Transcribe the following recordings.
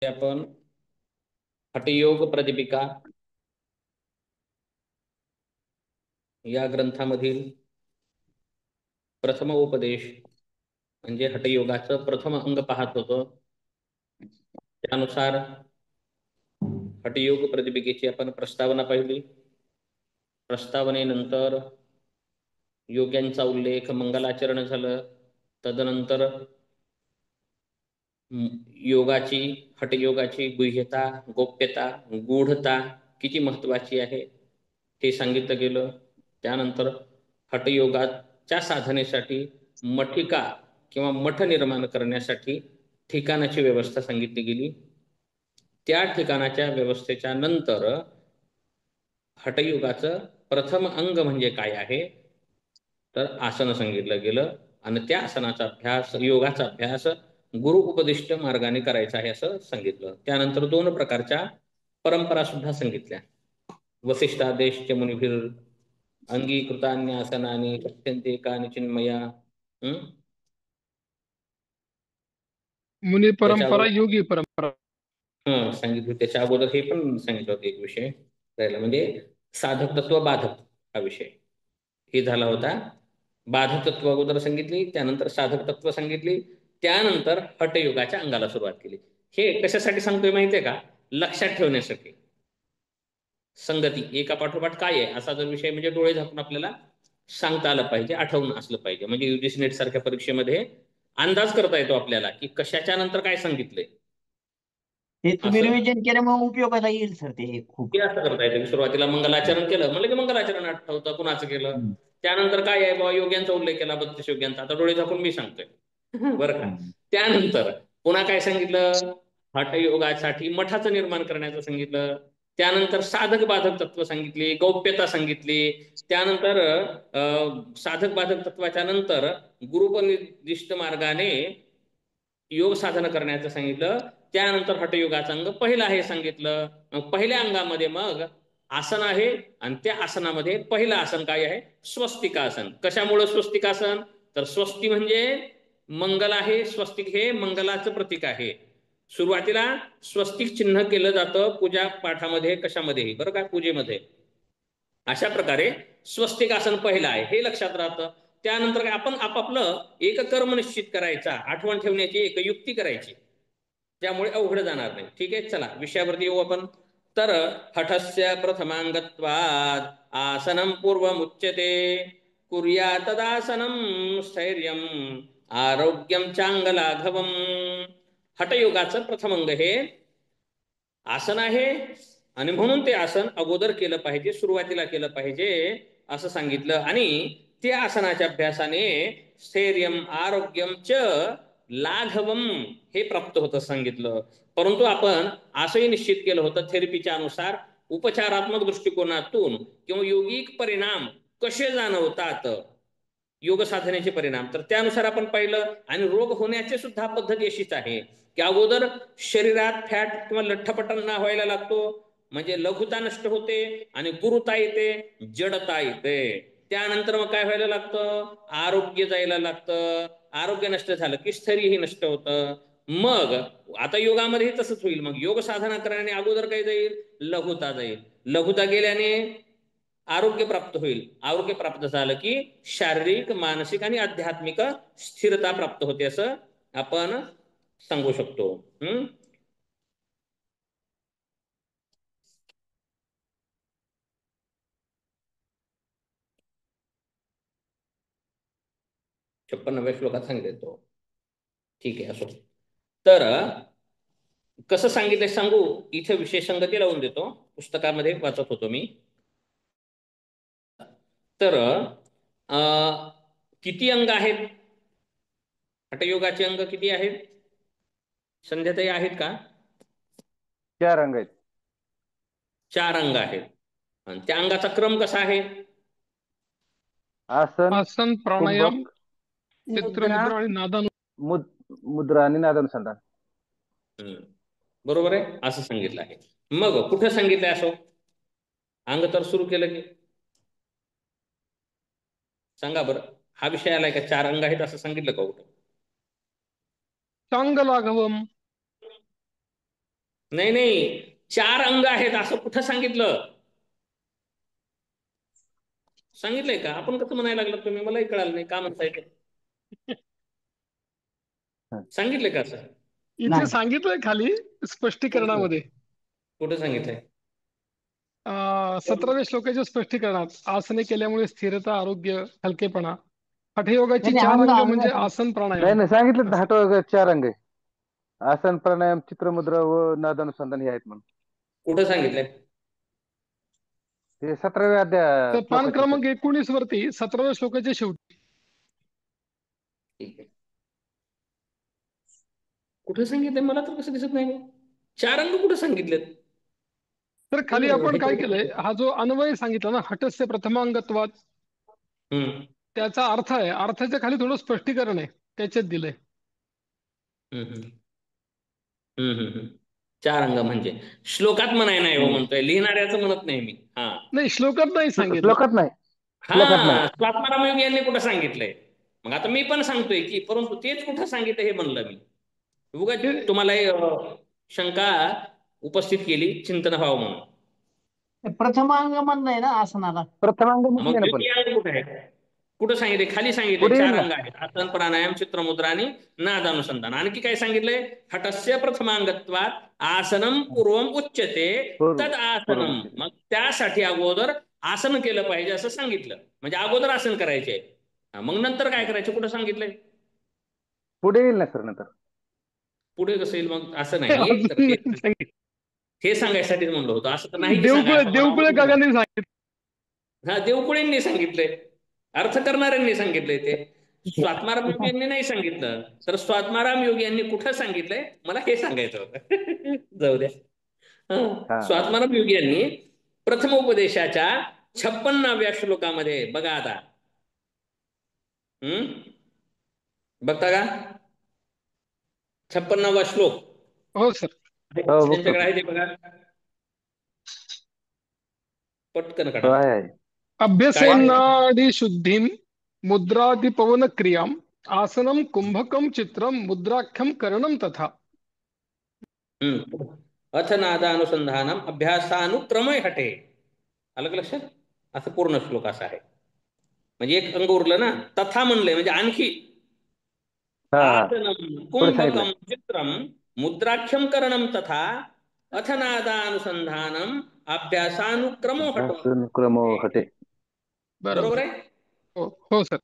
आपण हठयोग प्रदीपिका या ग्रंथामधील प्रथम उपदेश म्हणजे हठयोगाचं प्रथम अंग पाहत होतो. त्यानुसार हठयोग प्रदीपिकेची आपण प्रस्तावना पाहिली. प्रस्तावनेनंतर योग्यांचा उल्लेख, मंगलाचरण झालं. तदनंतर योगाची, हठयोगाची गुह्यता, गोप्यता, गूढता किती महत्वाची आहे हे सांगितलं गेलं. त्यानंतर हठयोगाच्या साधनेसाठी मठिका किंवा मठ निर्माण करण्यासाठी ठिकाणाची व्यवस्था सांगितली गेली. त्या ठिकाणाच्या व्यवस्थेच्या नंतर हठयोगाचं प्रथम अंग म्हणजे काय आहे तर आसन सांगितलं गेलं आणि त्या आसनाचा अभ्यास, योगाचा अभ्यास गुरु उपदिष्ट मार्गाने करायचा आहे असं सांगितलं. त्यानंतर 2 प्रकारच्या परंपरा सुद्धा सांगितल्या. वसिष्ठादेश मुनिभिर अंगीकृतान्यासनानि पठ्यन्ते कानि चिन्मया. मुनी परंपरा, त्याच्यावर योगी परंपरा सांगितलं. त्याच्या अगोदर हे पण सांगितलं होतं एक विषय राहिला, म्हणजे साधक तत्व बाधक हा विषय हे झाला होता. बाधक तत्व अगोदर सांगितली, त्यानंतर साधक तत्व सांगितली, त्यानंतर हठयोगाच्या अंगाला सुरुवात केली. हे कशासाठी सांगतोय माहितीये का? लक्षात ठेवण्यासाठी. संगती एका पाठोपाठ काय आहे असा जर विषय म्हणजे डोळे झाकून आपल्याला सांगता आलं पाहिजे, आठवून असलं पाहिजे. म्हणजे यूजीसी नेट सारख्या परीक्षेमध्ये अंदाज करता येतो आपल्याला की कशाच्या नंतर काय सांगितलंय. ते तुम्ही असं रिव्हिजन केल्यामुळे उपयोगाला येईल सर ते खूप. ते असं करता येतं की सुरुवातीला मंगलाचरण केलं म्हणलं की मंगलाचरण आठवतं कुणाचं केलं. त्यानंतर काय आहे बाबा योग्यांचा उल्लेख केला, 32 योग्यांचा. आता डोळे झाकून मी सांगतोय बरं का. त्यानंतर पुन्हा काय सांगितलं? हठयोगासाठी मठाचं निर्माण करण्याचं सांगितलं. त्यानंतर साधक बाधक तत्व सांगितली, गौप्यता सांगितली. त्यानंतर साधक बाधक तत्वाच्या नंतर गुरुपनिदिष्ट मार्गाने योग साधन करण्याचं सांगितलं. त्यानंतर हठयोगाचा अंग पहिला आहे सांगितलं. मग पहिल्या अंगामध्ये मग आसन आहे आणि त्या आसनामध्ये पहिलं आसन काय आहे? स्वस्तिकासन. कशामुळे स्वस्तिकासन? तर स्वस्ती म्हणजे मंगल आहे, स्वस्तिक हे मंगलाचं प्रतीक आहे. सुरुवातीला स्वस्तिक चिन्ह केलं जातं पूजा पाठामध्ये, कशामध्येही बरं का, पूजेमध्ये. अशा प्रकारे स्वस्तिकासन पहिलं आहे हे लक्षात राहतं. त्यानंतर काय आपण आपापलं एक कर्म निश्चित करायचा, आठवण ठेवण्याची एक युक्ती करायची, त्यामुळे अवघड जाणार नाही. ठीक आहे, चला विषयावरती येऊ आपण. तर हठस्य प्रथमांगत्वाद आसनं पूर्वमुच्यते कुर्या तदासनं स्थैर्यं आरोग्यं चांगलाघवम. हठयोगाचं प्रथम अंग हे आसन आहे आणि म्हणून ते आसन अगोदर केलं पाहिजे, सुरुवातीला केलं पाहिजे असं सांगितलं. आणि त्या आसनाच्या अभ्यासाने स्थैर्यम आरोग्यम च लाघवम हे प्राप्त होतं सांगितलं. परंतु आपण असंही निश्चित केलं होतं थेरपीच्या अनुसार, उपचारात्मक दृष्टिकोनातून किंवा योगिक परिणाम कसे जाणवतात, योग साधनेचे परिणाम, तर त्यानुसार आपण पाहिलं. आणि रोग होण्याची सुद्धा पद्धती अशीच आहे की अगोदर शरीरात फॅट किंवा लठ्ठपणा व्हायला लागतो, म्हणजे लघुता नष्ट होते आणि गुरुता येते, जडता येते. त्यानंतर मग काय व्हायला लागतं? आरोग्य जायला लागतं. आरोग्य नष्ट झालं की स्थैर्यही नष्ट होतं. मग आता योगामध्ये तसंच होईल. मग योग साधना करण्याने अगोदर काय जाईल? लघुता जाईल. लघुता गेल्याने आरोग्य प्राप्त होईल. आरोग्य प्राप्त झालं की शारीरिक, मानसिक आणि आध्यात्मिक स्थिरता प्राप्त होते असं आपण सांगू शकतो. 56व्या श्लोकात सांगितलं. ठीक आहे, असो. तर कसं सांगितलं सांगू, इथे विशेष संगती लावून देतो, पुस्तकामध्ये वाचत होतो मी. तर किती अंग आहेत हठयोगाचे? अंग किती आहेत संध्याताई, आहेत का? 4 अंग आहेत. 4 अंग आहेत. आणि त्या अंगाचा क्रम कसा आहे? आसन, प्राणायाम, कुंभक, चित्रमुद्रा आणि मुद्रा आणि नादानुसंधान. बरोबर आहे, असं सांगितलं आहे. मग कुठं सांगितलंय असं? अंग तर सुरू केलं की सांगा बरं, हा विषय आलाय का 4 अंग आहेत असं सांगितलं का कुठं? चांगलाघवम. नाही नाही, 4 अंग आहेत असं कुठं सांगितलं? सांगितलंय का? आपण कसं म्हणायला लागलं तुम्ही? मलाही कळालं नाही का म्हणताय ते. सांगितलंय का असं? इथे नाही. सांगितलंय खाली स्पष्टीकरणामध्ये, कुठं सांगितलंय? 17व्या श्लोकाच्या स्पष्टीकरणात आसने केल्यामुळे स्थिरता, आरोग्य, हलकेपणा. हठयोगाची नाही, 4 अंग अंग अंग म्हणजे सांग. आसन, नाही प्राणायाम. नाही सांगितलं असं. हटो 4 अंग आहे. आसन, प्राणायाम, चित्रमुद्रा व नादानुसंधान हे आहेत म्हणून. कुठं सांगितलंय? ते 17व्या तर पान श्लोकाचे सर. क्रमांक 19 वरती 17व्या श्लोकाच्या शेवटी. ठीक आहे. कुठं सांगितलंय? मला तर कसं दिसत नाही. 4 अंग कुठं सांगितलेत? तर खाली आपण काय केलंय, हा जो अन्वय सांगितला ना, हटस्य प्रथमांगत्वात, हम्म त्याचा अर्थ आहे, अर्थाच्या खाली थोडं स्पष्टीकरण आहे त्याच्यात दिलंय. हम्म हम्म हम्म हम्म हम्म. 4 अंग म्हणजे श्लोकात म्हणाय नाही हो म्हणतोय, लिहिणाऱ्याचं म्हणत नाही मी. हा नाही, श्लोकात नाही सांगितलं. श्लोकात नाही. श्लोकात नाही. हा, स्वात्माराम योगी यांनी कुठं सांगितलंय? मग आता मी पण सांगतोय की, परंतु तेच कुठं सांगितलं हे म्हणलं मी. उगाच हे तुम्हाला शंका उपस्थित केली, चिंतन व्हावं म्हणून. प्रथम अंग म्हणणं आहे ना आसनाला. प्रथमांग मग म्हटले ना पण. द्वितीय अंग कुठे आहे? कुठं सांगितले? खाली सांगितले पुढे 4 येईल ना. अंग आहेत: आसन, प्राणायाम, चित्रमुद्रा आणि नादानुसंधान. आणखी काय सांगितलंय? हटस्य प्रथमांगत्वात आसनम पूर्वम उच्यते पूर्व तद पूर्व आसनम. उच्चते. मग त्यासाठी अगोदर आसन केलं पाहिजे असं सांगितलं. म्हणजे अगोदर आसन करायचे, मग नंतर काय करायचं कुठं सांगितलंय? पुढे येईल ना सर नंतर. पुढे कसं येईल मग? असं नाही तर अजून ते नाही सांगितलं. हे सांगायसाठीच म्हणलं होतं. असं तर नाही की सांगा, देवकुळे असं मला देवकुळे आवडत नाही. काकांनी सांगितलं. हा, देवकुळेंनी सांगितलंय, अर्थ करणाऱ्यांनी सांगितलंय. ते स्वात्माराम योगी यांनी नाही सांगितलं. तर स्वात्माराम योगी यांनी कुठं सांगितलंय मला हे सांगायचं होतं. जाऊ द्या. हा स्वात्माराम योगी यांनी प्रथम उपदेशाच्या 56व्या श्लोकामध्ये बघा आता. बघता का? 56वा श्लोक हो सर. हो बघतो त्यांच्याकडे की. आहे ते बघा, पटकन हो काढा. आहे. काय आहे? अभ्यसेनाडी शुद्धीम मुद्रादि पवन क्रियाम आसनम कुंभकम चित्रम मुद्राख्यम करणम तथा. अथ नादानुसंधानम अभ्यासानुक्रम हटे. अलग लक्षात? असं पूर्ण श्लोक असा आहे. म्हणजे एक अंग उरलं ना. तथा म्हणलंय म्हणजे आणखी. हा हा. आसनम पुढे सांगितलं. कुंभकम चित्रम मुद्राख्यम करणम तथा अथ नादानुसंधानम अभ्यासानुक्रमो हटो. अभ्यासून क्रमो हटे. बरोबर बरोबर. आहे? हो हो सर.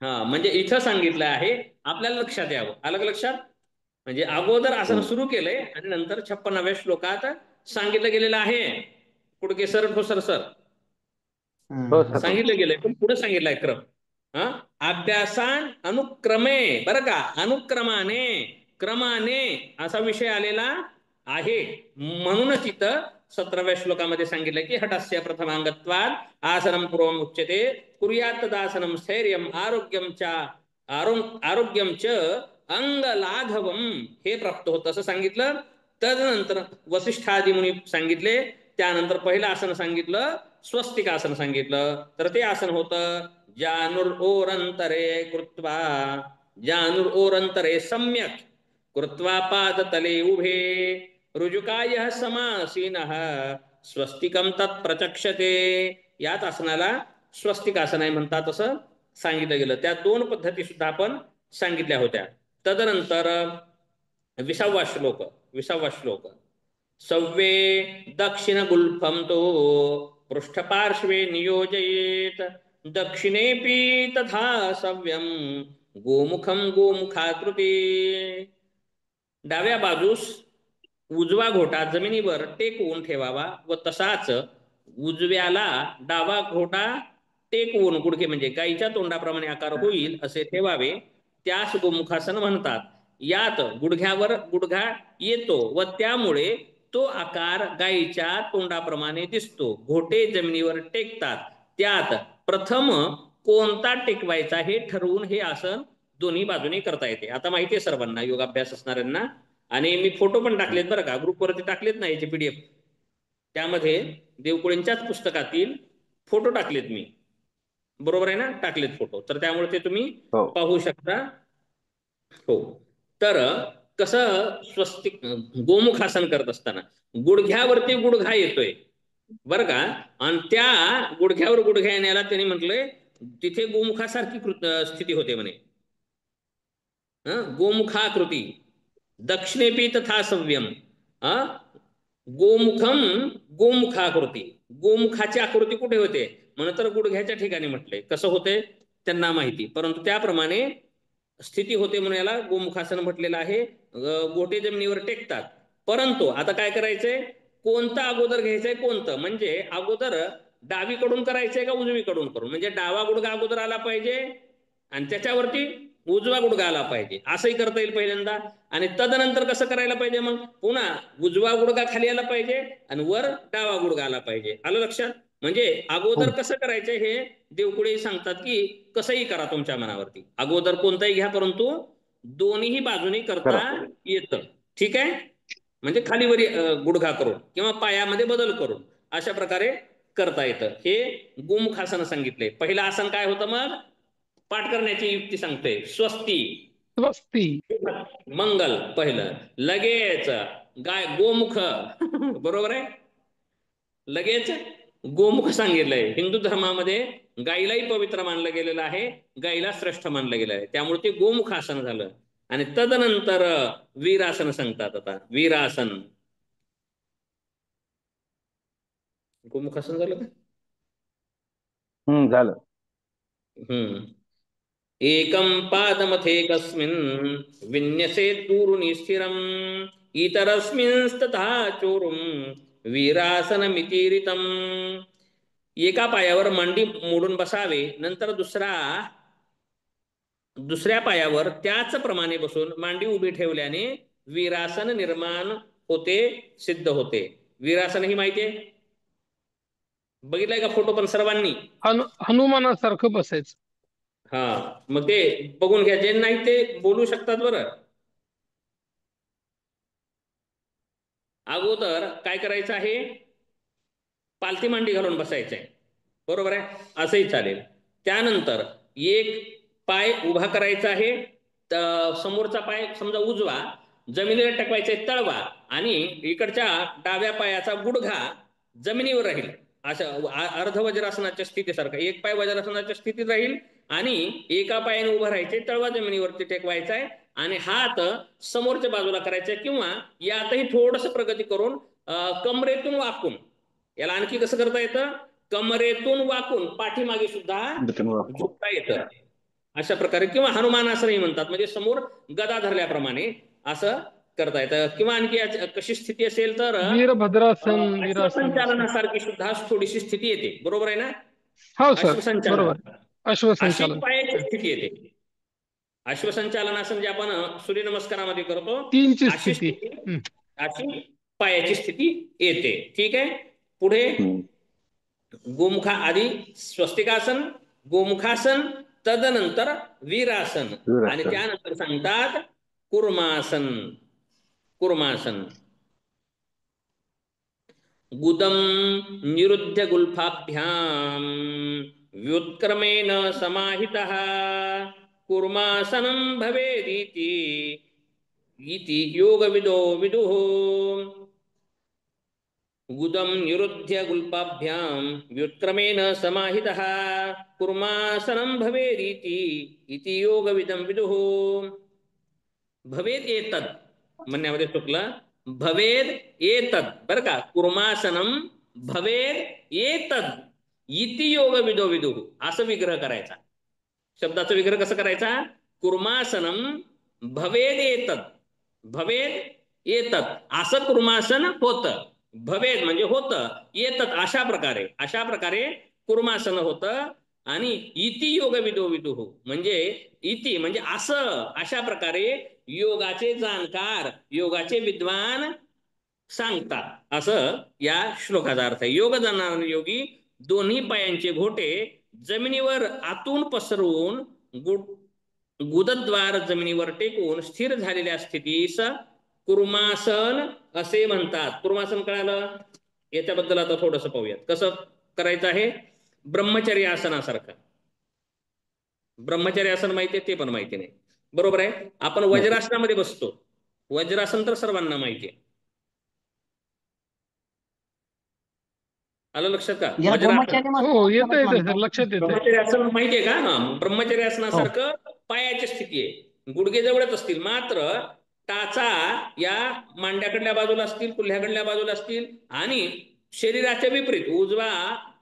हा, म्हणजे इथं सांगितलं आहे, आपल्याला लक्षात यावं. अलग लक्षात? म्हणजे अगोदर आसन सुरू केलंय आणि नंतर 56व्या श्लोकात सांगितलं गेलेलं आहे. पुढे सर ठोसर सर हो सर. सांगितलं गेलंय, पण पुढे सांगितलंय क्रम. हा, अभ्यासान अनुक्रमे, बरं का, अनुक्रमाने, क्रमाने असा विषय आलेला आहे. म्हणूनच इथं 17व्या श्लोकामध्ये सांगितलं की हटस्य प्रथमांगत्वात आसनम पूर्वम उच्यते कुर्यात तदासनम स्थैर्यम आरोग्यम च आरोग्यम च अंगलाघवम हे प्राप्त होतं असं सांगितलं. तदनंतर वसिष्ठादी मुनी सांगितले. त्यानंतर पहिलं आसन सांगितलं, स्वस्तिक आसन सांगितलं. तर ते आसन होतं जानुर्ओरंतरे कृत्वा, जानुर्ओरंतरे सम्यक कृत्वा पादतले उभे ऋजुकायः समासीनः स्वस्तिकम तत्प्रचक्षते. यात आसनाला स्वस्तिक आसन आहे म्हणतात असं सांगितलं गेलं. त्या 2 पद्धती सुद्धा आपण सांगितल्या होत्या. तदनंतर 20वा श्लोक सव्वे दक्षिण गुल्फम तो पृष्ठपार्श्वे नियोजयेत दक्षिणेपि तथा सव्यम गोमुखम गोमुखाकृती. डाव्या बाजूस उजवा घोटा जमिनीवर टेकवून ठेवावा व तसाच उजव्याला डावा घोटा टेकवून, गुडघे म्हणजे गाईच्या तोंडाप्रमाणे आकार होईल असे ठेवावे. त्यास गोमुखासन म्हणतात. यात गुडघ्यावर गुडघा येतो व त्यामुळे तो आकार गाईच्या तोंडाप्रमाणे दिसतो. घोटे जमिनीवर टेकतात. त्यात प्रथम कोणता टेकवायचा हे ठरवून हे आसन दोन्ही बाजूने करता येते. आता माहिती आहे सर्वांना, योगाभ्यास असणाऱ्यांना. आणि मी फोटो पण टाकलेत बरं का, ग्रुपवरती टाकलेत ना याचे PDF. त्यामध्ये देवकुळेंच्याच पुस्तकातील फोटो टाकलेत मी. बरोबर आहे ना? टाकलेत फोटो. तर त्यामुळे ते तुम्ही हो पाहू शकता. हो. तर कसं स्वस्तिक गोमुखासन करत असताना गुडघ्यावरती गुडघा येतोय बरं का, आणि त्या गुडघ्यावर गुडघा येण्याला त्यांनी म्हटलंय तिथे गोमुखासारखी स्थिती होते म्हणे. गोमुखाकृती दक्षिणेपी तथा सव्यम. गोमुखम गोमुखाकृती, गोमुखाची आकृती कुठे होते म्हणून तर गुडघ्याच्या ठिकाणी म्हटले. कसं होते त्यांना माहिती, परंतु त्याप्रमाणे स्थिती होते म्हणून याला गोमुखासन म्हटलेलं आहे. गोटे जमिनीवर टेकतात. परंतु आता काय करायचंय, कोणतं अगोदर घ्यायचंय, कोणतं म्हणजे अगोदर डावीकडून करायचंय का उजवीकडून करून, म्हणजे डावा गुडघा अगोदर आला पाहिजे आणि त्याच्यावरती उजवा गुडघा आला पाहिजे, असंही करता येईल पहिल्यांदा. आणि तदनंतर कसं करायला पाहिजे, मग पुन्हा उजवा गुडघा खाली आला पाहिजे आणि वर डावा गुडघा आला पाहिजे. आलं लक्षात? म्हणजे अगोदर कसं करायचं हे देवपुढे सांगतात की कसंही करा तुमच्या मनावरती, अगोदर कोणताही घ्या परंतु दोन्ही बाजूनी करता येतं. ठीक आहे, म्हणजे खालीवरी गुडघा करून किंवा पायामध्ये बदल करून अशा प्रकारे करता येतं. हे गोमुखासन सांगितले. पहिलं आसन काय होतं, मग पाठ करण्याची युक्ती सांगते. स्वस्ती, स्वस्ती, मंगल पहिलं, लगेच गाय गोमुख बरोबर आहे, लगेच गोमुख सांगितलंय. हिंदू धर्मामध्ये गाईलाही पवित्र मानलं गेलेलं आहे, गाईला श्रेष्ठ मानलं गेलं आहे, त्यामुळे ते गोमुख आसन झालं. आणि तदनंतर वीरासन सांगतात. आता वीरासन, गोमुखासन झालं का? झालं. एकं पादमथेकस्मिन् विन्यसेत् दूरुनि स्थिरम् इतरस्मिंस्तथा चोरुं वीरासनमितीरितम्. एका पायावर मांडी मोडून बसावे, नंतर दुसऱ्या पायावर त्याच प्रमाणे बसून मांडी उभी ठेवल्याने वीरासन निर्माण होते, सिद्ध होते. वीरासन ही माहिती आहे, बघितलंय का फोटो पण सर्वांनी? हनुमानासारखं बसायचं. हा, मग ते बघून घ्या, जे नाही ते बोलू शकतात बरं. अगोदर काय करायचं आहे, पालथी मांडी घालून बसायचं आहे, बरोबर आहे, असंही चालेल. त्यानंतर एक पाय उभा करायचा आहे, समोरचा पाय समजा उजवा जमिनीवर टाकवायचा आहे तळवा, आणि इकडच्या डाव्या पायाचा गुडघा जमिनीवर राहील, असं अर्ध वज्रासनाच्या स्थितीसारखं. एक पाय वज्रासनाच्या स्थितीत राहील आणि एका पायाने उभं राहायचे, तळवा जमिनीवरती टेकवायचा आहे आणि हात समोरच्या बाजूला करायचे, किंवा यातही थोडस प्रगती करून कमरेतून वाकून, याला आणखी कसं करता येतं, कमरेतून वाकून पाठीमागे सुद्धा झुकता येतं अशा प्रकारे, किंवा हनुमानासनही म्हणतात, म्हणजे समोर गदा धरल्याप्रमाणे असं करता येतं. किंवा आणखी कशी स्थिती असेल तर वीरभद्रासन, अश्वसंचालनासारखी सुद्धा थोडीशी स्थिती येते, बरोबर आहे ना? हो सर, अश्वसंचालन, बरोबर, अशी अश्वसंचालन, पायाची स्थिती येते. अश्वसंचालनासन जे आपण सूर्यनमस्कारामध्ये करतो, तीनची अशी स्थिती, अशी पायाची स्थिती येते. ठीक आहे, पुढे गोमुखा, आधी स्वस्तिकासन, गोमुखासन, तदनंतर वीरासन, आणि त्यानंतर सांगतात कुर्मासन. कुर्मासन, गुदम निरुद्ध्य गुल्फाभ्याम व्युत्क्रमेण समाहितः कुर्मासनं भवेदिति इति योगविदो विदुः. गुदम निरुद्ध्य गुल्फाभ्यां व्युत्क्रमेण समाहितः कुर्मासनं भवेदिति इति योगविदं विदुः. भवेद एतद म्हणण्यामध्ये चुकलं, भवेद एतद बरं का, कुर्मासनम भवेद एतद इति योग विदो विदुः, असं विग्रह करायचा. शब्दाचा विग्रह कसं करायचा, कुर्मासनम भवेद एतद, भवेद एतद असं कुर्मासन होतं, भवेद म्हणजे होतं, एतद अशा प्रकारे कुर्मासन होतं. आणि इति योग विदो विदुः म्हणजे इति म्हणजे असं, अशा प्रकारे योगाचे जाणकार, योगाचे विद्वान सांगतात, असं या श्लोकाचा अर्थ आहे. योग जाणणारे योगी दोन्ही पायांचे घोटे जमिनीवर आतून पसरवून गुदद्वार जमिनीवर टेकून स्थिर झालेल्या स्थितीस कुर्मासन असे म्हणतात. कुर्मासन कळालं? याच्याबद्दल आता थोडंसं पाहूयात, कसं करायचं आहे. ब्रह्मचर्य आसनासारखं. ब्रह्मचर्य आसन माहिती आहे, ते पण माहिती नाही, बरोबर आहे. आपण वज्रासनामध्ये बसतो, वज्रासन तर सर्वांना माहिती आहे. आलं लक्षात का? याला वज्रासन. ब्रह्मचारी हो येत म्हणतात येत म्हणतात. लक्षात येत. ब्रह्मचर्य आसन माहितीये का? हा, ब्रह्मचर्य हो. आसनासारखं पायाची स्थिती आहे. गुडघे जवळच असतील, मात्र टाचा या मांड्याकडल्या बाजूला असतील, कुल्ह्याकडल्या बाजूला असतील, आणि शरीराच्या विपरीत उजवा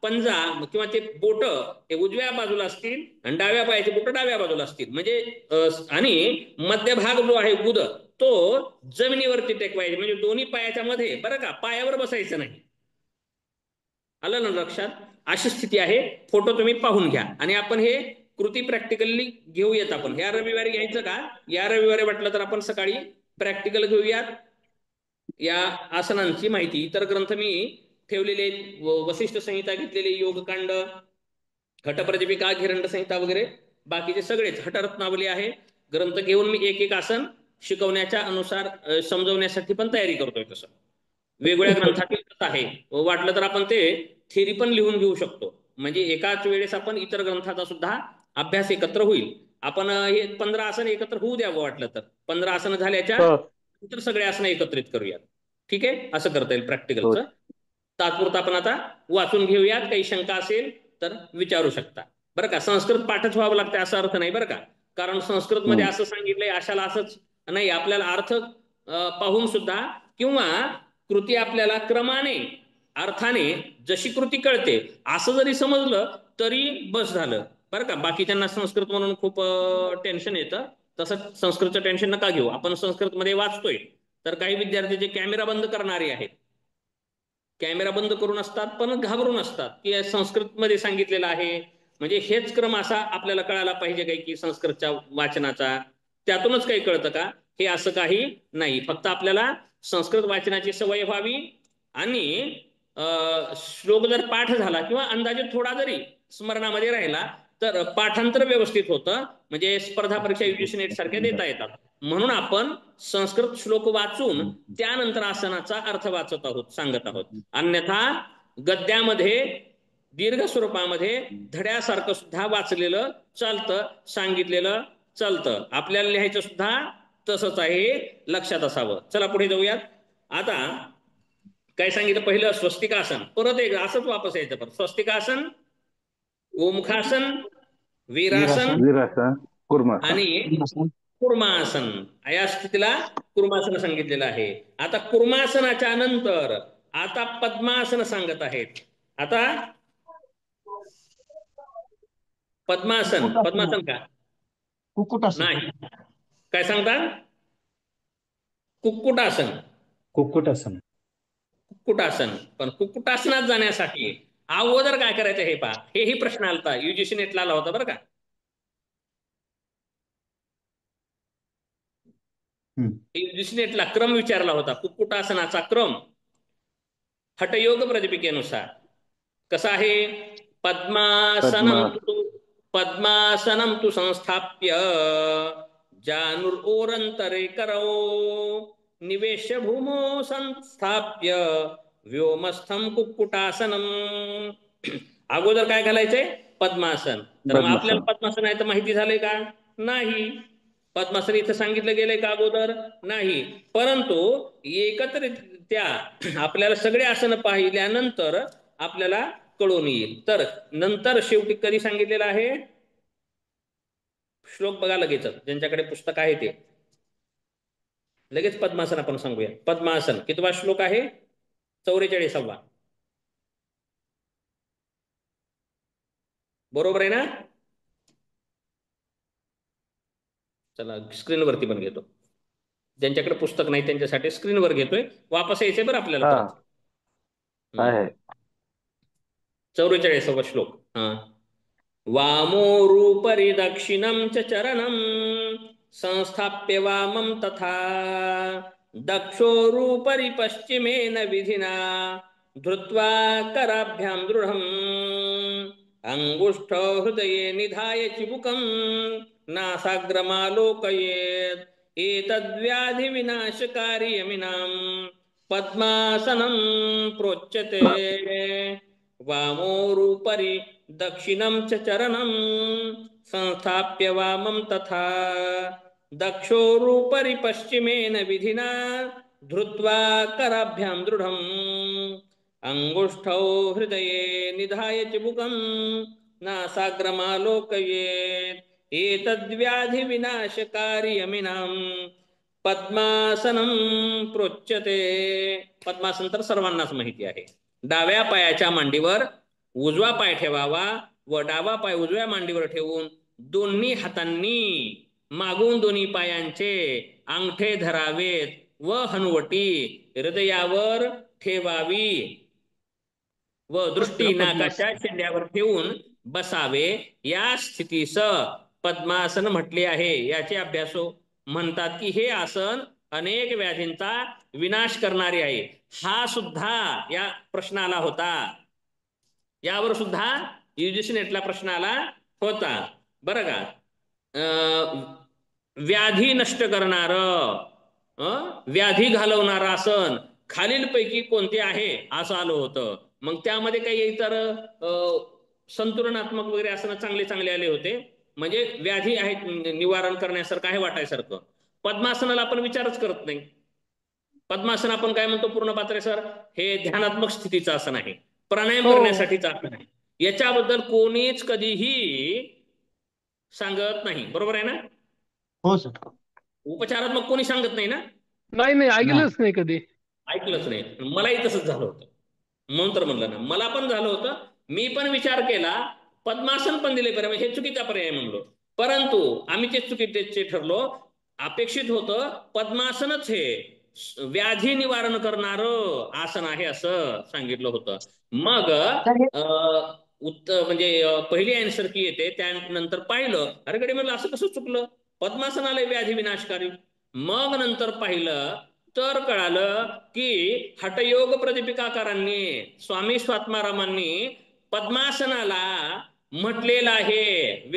पंजा किंवा ते बोट हे उजव्या बाजूला असतील आणि डाव्या पायाचे बोट डाव्या बाजूला असतील. म्हणजे आणि मध्यभाग जो आहे गुद तो जमिनीवरती टेकवायचे, म्हणजे दोन्ही पायाच्या मध्ये, बरं का, पायावर बसायचं नाही. आलं ना लक्षात? अशी स्थिती आहे. फोटो तुम्ही पाहून घ्या आणि आपण हे कृती प्रॅक्टिकली घेऊयात. आपण ह्या रविवारी घ्यायचं का? या रविवारी वाटलं तर आपण सकाळी प्रॅक्टिकल घेऊयात. या आसनांची माहिती इतर ग्रंथ मी ठेवलेले आहेत. वसिष्ठ संहिता घेतलेली, योगकांड, हटप्रदीपिका, हिरण्य संहिता वगैरे बाकीचे सगळेच हटरत्नावली आहे. ग्रंथ घेऊन मी एक एक आसन शिकवण्याच्या अनुसार समजवण्यासाठी पण तयारी करतोय. तसं वेगवेगळ्या ग्रंथातील कसं आहे, वाटलं तर आपण ते थेरी पण लिहून घेऊ शकतो. म्हणजे एकाच वेळेस आपण इतर ग्रंथाचा सुद्धा अभ्यास एकत्र होईल. आपण हे 15 आसन एकत्र होऊ द्यावं वाटलं तर. 15 आसन झाल्याच्या नंतर सगळे आसन एकत्रित करूयात. ठीक आहे, असं करता येईल प्रॅक्टिकलचं. तात्पुरतं आपण आता वाचून घेऊयात. काही शंका असेल तर विचारू शकता. बरं का, संस्कृत पाठच व्हावं लागतं असं अर्थ नाही बरं का. कारण संस्कृत मध्ये असं सांगितलंय अशाला असंच नाही. आपल्याला अर्थ पाहून सुद्धा, किंवा कृती आपल्याला क्रमाने अर्थाने जशी कृती कळते असं जरी समजलं तरी बस झालं बरं का. बाकीच्यांना संस्कृत म्हणून खूप टेन्शन येतं, तसं संस्कृतचं टेन्शन नका घेऊ. आपण संस्कृत मध्ये वाचतोय तर काही विद्यार्थी जे कॅमेरा बंद करणारे आहेत, कॅमेरा बंद करून असतात पण घाबरून असतात की संस्कृत मध्ये सांगितलेलं आहे, म्हणजे हेच क्रम असा आपल्याला कळायला पाहिजे काय की संस्कृतच्या वाचनाचा, त्यातूनच काही कळतं का? हे असं काही नाही. फक्त आपल्याला संस्कृत वाचनाची सवय व्हावी आणि श्लोक जर पाठ झाला किंवा अंदाजे थोडा जरी स्मरणामध्ये राहिला तर पाठांतर व्यवस्थित होतं. म्हणजे स्पर्धा परीक्षा UGC नेट सारख्या देता येतात. म्हणून आपण संस्कृत श्लोक वाचून त्यानंतर आसनाचा अर्थ वाचत आहोत, सांगत आहोत. अन्यथा गद्यामध्ये दीर्घ स्वरूपामध्ये धड्यासारखं सुद्धा वाचलेलं चालतं, सांगितलेलं चालतं. आपल्याला लिहायचं सुद्धा तसंच आहे, लक्षात असावं. चला पुढे जाऊयात. आता काय सांगितलं? पहिलं स्वस्तिकासन, परत एक असंच वापस यायचं. परत स्वस्तिकासन, गोमुखासन, वीरासन आणि कुर्मासन. या स्थितीला कुर्मासन सांगितलेलं आहे. आता कुर्मासनाच्या नंतर आता पद्मासन सांगत आहेत. आता पद्मासन. पद्मासन का कुक्कुटासन नाही, काय सांगतात? कुक्कुटासन. कुक्कुटासन. कुक्कुटासन. पण कुक्कुटासनात जाण्यासाठी अगोदर काय करायचं हे पहा. हेही प्रश्न आलता, UGC नेटला आला होता बरं का. UGC नेटला क्रम विचारला होता, कुक्कुटासनाचा क्रम हठयोग प्रदीपिकेनुसार कसा आहे? पद्मासनम तु संस्थाप्य जानुरोरंतरे करौ निवेश्य भूमो संस्थाप्य व्योमस्थम कुक्कुटासनम. अगोदर काय घालायचंय? पद्मासन. तर मग आपल्याला पद्मासन आहे तर माहिती झालंय का? नाही. पद्मासन इथं सांगितलं गेलंय का अगोदर? नाही. परंतु एकत्रित्या आपल्याला सगळे आसन पाहिल्यानंतर आपल्याला कळून येईल. तर नंतर शेवटी कधी सांगितलेलं आहे? श्लोक बघा लगेच, ज्यांच्याकडे पुस्तक आहे ते लगेच पद्मासन आपण सांगूया. पद्मासन कितवा श्लोक आहे? 44वा. बरोबर आहे ना? चला स्क्रीनवरती पण घेतो. ज्यांच्याकडे पुस्तक नाही त्यांच्यासाठी स्क्रीनवर घेतोय. वापस यायचंय बरं आपल्याला. 44वा श्लोक. वामोरूपरि दक्षिणं च चरणं संस्थाप्य वामं तथा दक्षोरूपरि पश्चिमेन विधिना धृत्वा कराभ्यां दृढम् अंगुष्ठो हृदये निधाय चिबुकं नासाग्रमालोकयेत् एतद्व्याधि विनाशकारी यमिनां पद्मासनं प्रोच्यते. वामोरूपरि दक्षिणं च चरणं संस्थाप्य वामं तथा दक्षोरुपरि पश्चिमेन विधिना धृत्वा कराभ्यां दृढम् अंगुष्ठौ हृदये निधाय चिबुकं नासाग्रमालोकयेत् एतद्व्याधि विनाशकारी यमिनां पद्मासनं प्रोच्यते. पद्मासन तर सर्वांनाच माहिती आहे. डाव्या पायाच्या मांडीवर उजवा पाय ठेवावा व डावा पाय उजव्या मांडीवर ठेवून दोन्ही हातांनी मागून दोन्ही पायांचे अंगठे धरावेत व हनुवटी हृदयावर ठेवावी व दृष्टी नाकाच्या शेंड्यावर ठेवून बसावे. या स्थितीस पद्मासन म्हटले आहे. याचे अभ्यासो म्हणतात की हे आसन अनेक व्याधींचा विनाश करणारे आहे. हा सुद्धा या प्रश्नाला होता. यावर सुद्धा UGC नेटला प्रश्न आला होता बरं का. व्याधी नष्ट करणार व्याधी घालवणार आसन खालीलपैकी कोणते आहे असं आलं होतं. मग त्यामध्ये काही इतर संतुलनात्मक वगैरे आसन चांगले चांगले आले होते. म्हणजे व्याधी आहेत निवारण करण्यासारखं आहे वाटायसारखं. पद्मासनाला आपण विचारच करत नाही. पद्मासन आपण काय म्हणतो पूर्ण पात्रे सर, हे ध्यानात्मक स्थितीचं आसन आहे, प्राणायाम करण्यासाठीचं आसन आहे. याच्याबद्दल कोणीच कधीही सांगत नाही. बरोबर आहे ना? हो सर. उपचारात्मक कोणी सांगत नाही ना? नाही ऐकलंच नाही कधी. ऐकलंच नाही. मलाही तसंच झालं होतं म्हणून तर म्हणलं ना, मला पण झालं होतं. मी पण विचार केला पद्मासन पण दिले पर्याय, हे चुकीचा पर्याय म्हणलो. परंतु आम्ही ते चुकीचे ठरलो. अपेक्षित होतं पद्मासनच हे व्याधी निवारण करणारं आसन आहे असं सांगितलं होतं. मग म्हणजे पहिली आन्सर की येते त्यानंतर पाहिलं, अरे गडे म्हणलं असं कसं चुकलं, पद्मासन आलंय व्याधी विनाशकारी. मग नंतर पाहिलं तर कळालं की हठयोग प्रदीपिकाकारांनी स्वामी स्वात्मारामांनी पद्मासनाला म्हटलेलं आहे